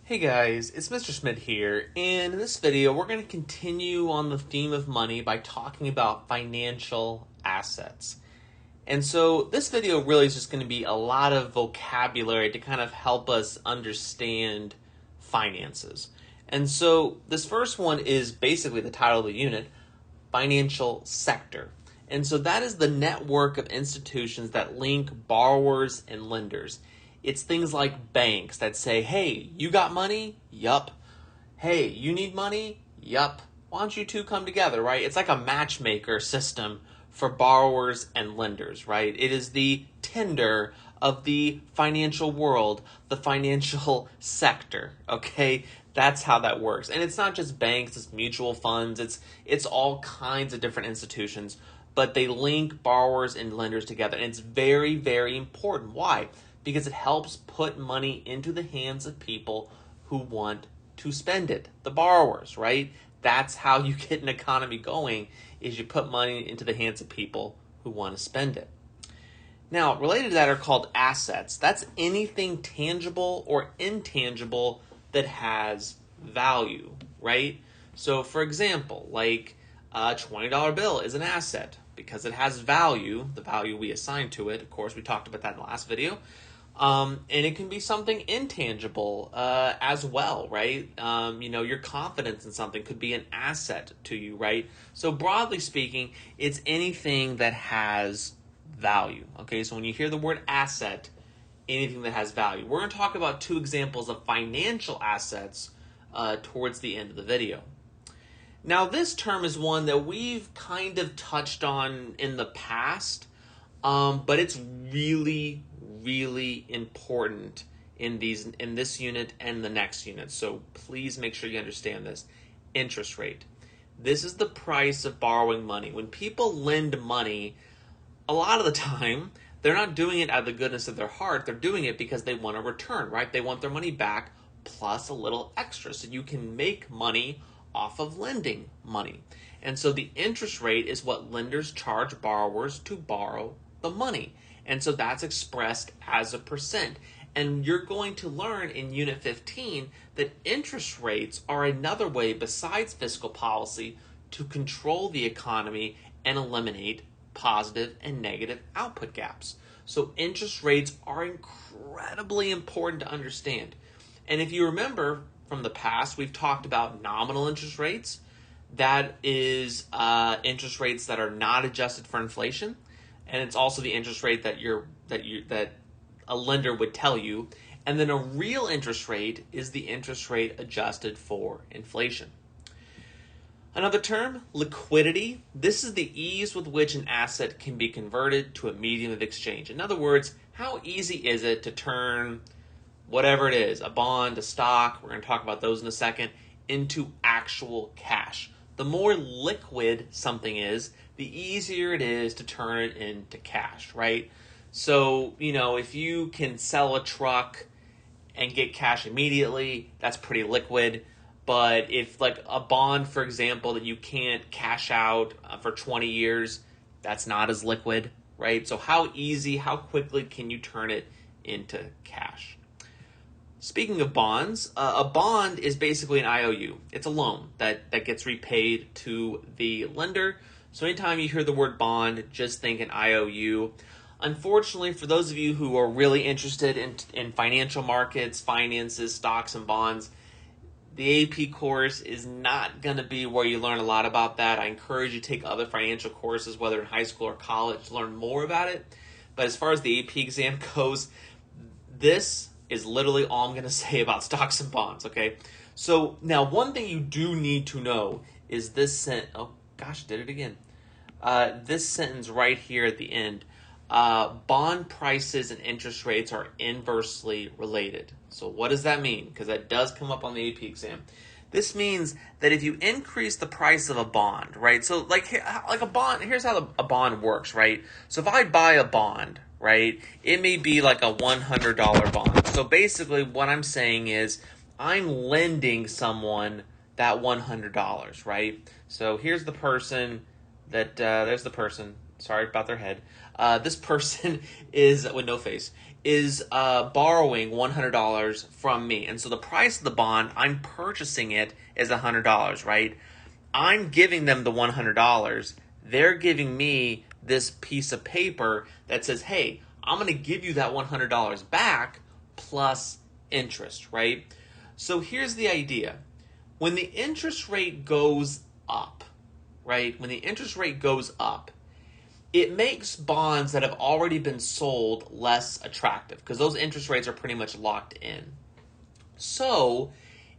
Hey guys, it's Mr. Schmidt here, and in this video we're going to continue on the theme of money by talking about financial assets. And so this video really is just going to be a lot of vocabulary to kind of help us understand finances. And so this first one is basically the title of the unit, financial sector. And so that is the network of institutions that link borrowers and lenders. It's things like banks that say, hey, you got money? Yup. Hey, you need money? Yup. Why don't you two come together, right? It's like a matchmaker system for borrowers and lenders, right? It is the Tinder of the financial world, the financial sector, okay? That's how that works. And it's not just banks, it's mutual funds, it's all kinds of different institutions, but they link borrowers and lenders together. And it's very, very important. Why? Because it helps put money into the hands of people who want to spend it, the borrowers, right? That's how you get an economy going, is you put money into the hands of people who want to spend it. Now, related to that are called assets. That's anything tangible or intangible that has value, right? So, for example, like a $20 bill is an asset because it has value, the value we assign to it. Of course, we talked about that in the last video. And it can be something intangible as well, right? Your confidence in something could be an asset to you, right? So broadly speaking, it's anything that has value, okay? So when you hear the word asset, anything that has value. We're going to talk about two examples of financial assets towards the end of the video. Now, this term is one that we've kind of touched on in the past, but it's really important in this unit and the next unit. So please make sure you understand this. Interest rate. This is the price of borrowing money. When people lend money, a lot of the time, they're not doing it out of the goodness of their heart. They're doing it because they want a return, right? They want their money back plus a little extra. So you can make money off of lending money. And so the interest rate is what lenders charge borrowers to borrow the money. And so that's expressed as a percent. And you're going to learn in Unit 15 that interest rates are another way besides fiscal policy to control the economy and eliminate positive and negative output gaps. So interest rates are incredibly important to understand. And if you remember from the past, we've talked about nominal interest rates. That is interest rates that are not adjusted for inflation. And it's also the interest rate that a lender would tell you. And then a real interest rate is the interest rate adjusted for inflation. Another term, liquidity. This is the ease with which an asset can be converted to a medium of exchange. In other words, how easy is it to turn whatever it is, a bond, a stock, we're going to talk about those in a second, into actual cash. The more liquid something is, the easier it is to turn it into cash, right? So, if you can sell a truck and get cash immediately, that's pretty liquid. But if like a bond, for example, that you can't cash out for 20 years, that's not as liquid, right? So how quickly can you turn it into cash? Speaking of bonds, a bond is basically an IOU. It's a loan that gets repaid to the lender. So anytime you hear the word bond, just think an IOU. Unfortunately, for those of you who are really interested in financial markets, finances, stocks, and bonds, the AP course is not going to be where you learn a lot about that. I encourage you to take other financial courses, whether in high school or college, to learn more about it. But as far as the AP exam goes, this is literally all I'm going to say about stocks and bonds, okay? So now one thing you do need to know is this sentence. Oh, gosh, did it again. This sentence right here at the end. Bond prices and interest rates are inversely related. So what does that mean? Because that does come up on the AP exam. This means that if you increase the price of a bond, right? So like a bond, here's how a bond works, right? So if I buy a bond, right, it may be like a $100 bond. So basically what I'm saying is I'm lending someone that $100, right? So here's the person there's the person. Sorry about their head. This person is, with no face, is borrowing $100 from me. And so the price of the bond, I'm purchasing it as $100, right? I'm giving them the $100. They're giving me this piece of paper that says, hey, I'm going to give you that $100 back plus interest, right? So here's the idea. When the interest rate goes up, right? When the interest rate goes up, it makes bonds that have already been sold less attractive because those interest rates are pretty much locked in. So,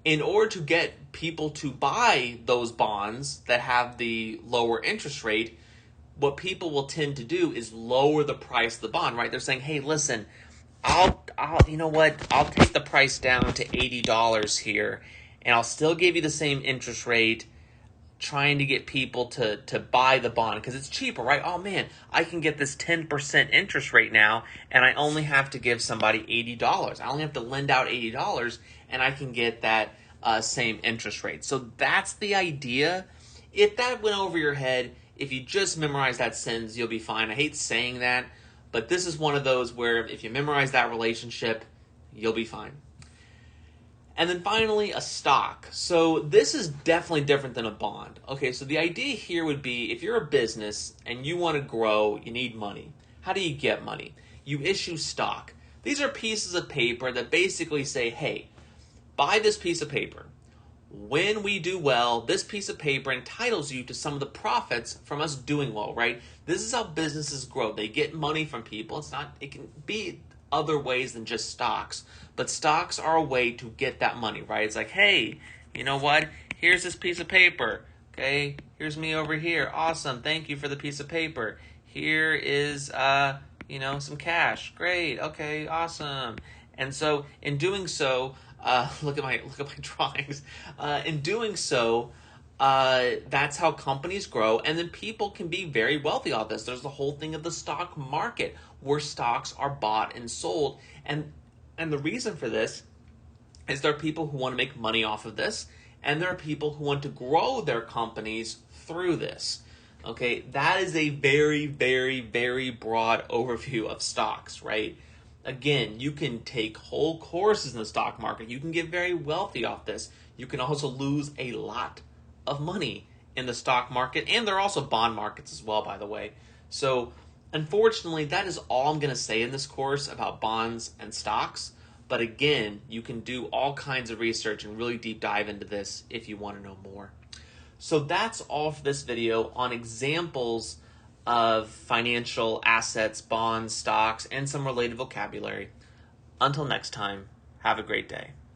in order to get people to buy those bonds that have the lower interest rate, what people will tend to do is lower the price of the bond, right? They're saying, "Hey, listen, you know what? I'll take the price down to $80 here, and I'll still give you the same interest rate." Trying to get people to buy the bond because it's cheaper, right? Oh man, I can get this 10% interest rate now, and I only have to give somebody $80. I only have to lend out $80, and I can get that same interest rate. So that's the idea. If that went over your head, if you just memorize that sentence, you'll be fine. I hate saying that, but this is one of those where if you memorize that relationship, you'll be fine. And then finally, a stock. So this is definitely different than a bond. Okay, so the idea here would be if you're a business and you want to grow, you need money. How do you get money? You issue stock. These are pieces of paper that basically say, hey, buy this piece of paper. When we do well, this piece of paper entitles you to some of the profits from us doing well, right? This is how businesses grow. They get money from people. It can be other ways than just stocks, but stocks are a way to get that money, right? It's like, hey, you know what? Here's this piece of paper. Okay, here's me over here. Awesome. Thank you for the piece of paper. Here is some cash. Great. Okay, awesome. And so in doing so, look at my drawings. In doing so, that's how companies grow, and then people can be very wealthy off this. There's the whole thing of the stock market where stocks are bought and sold, and the reason for this is there are people who want to make money off of this, and there are people who want to grow their companies through this. Okay, that is a very, very, very broad overview of stocks, right? Again, you can take whole courses in the stock market. You can get very wealthy off this. You can also lose a lot of money in the stock market, and there are also bond markets as well, by the way. So, unfortunately, that is all I'm going to say in this course about bonds and stocks. But again, you can do all kinds of research and really deep dive into this if you want to know more. So that's all for this video on examples of financial assets, bonds, stocks, and some related vocabulary. Until next time, have a great day.